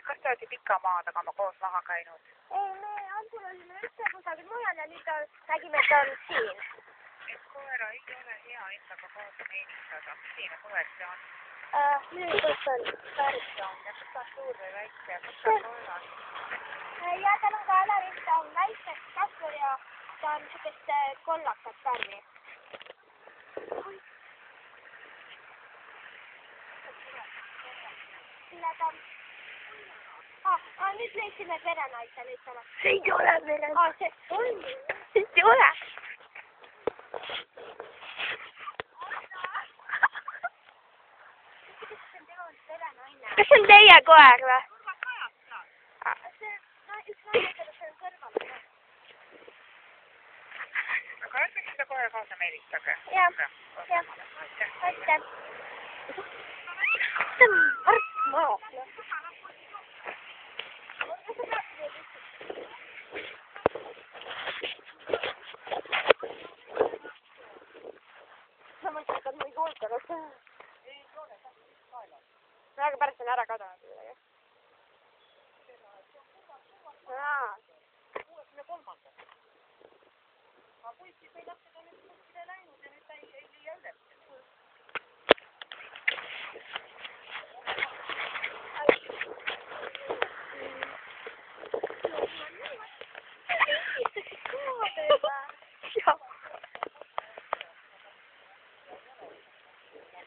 kas te olete pika maa taga koos maha käinud? Ei, me Antsul olime üldse kusagil mujal ja nüüd nägime, et ta on siin. Et koera ei ole hea endaga kaasa meelitada. Milline koer see on? Nüüd kus on Päris on. Ja kas ta on suur või väike? Kas ta on koeras? Ja tal on ka Alarit, ta on väike kasvur ja ta on niisugust kollakat värvi. Nüüd leidsime verenaise, nüüd ta on. See ei ole verenaise. See on. See ei ole. Kas see on teie koer või? Üks naine, see on kõrval. Aga äkki seda koera kaasa meelitage? Jah. Aitäh. See on arst maas. Ma mõtlen, et ma ei kuulda, aga see... Aga pärast on ära kadunud. Jaa. 63. Aga kuigi see lapsed on nüüd kuskile läinud ja nüüd ta ei leia üles.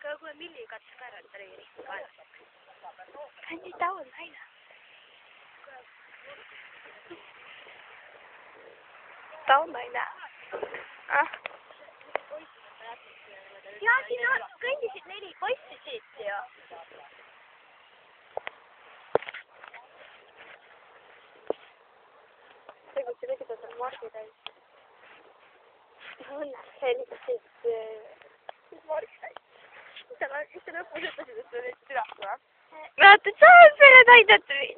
Aga kuule, Milli katsus ka ära, et ta oli rihtma kaelaseks. Ta on nii taun naine. Taun naine. Ja siin kõndisid 4 poissi siit ju. Tegelikult see vegitas on margi täis. Õnneks helitas siis margi täis. Mis sa lõpus ütlesid, et sa olid tüdrak või? Vaata, sa oled selle näidatud.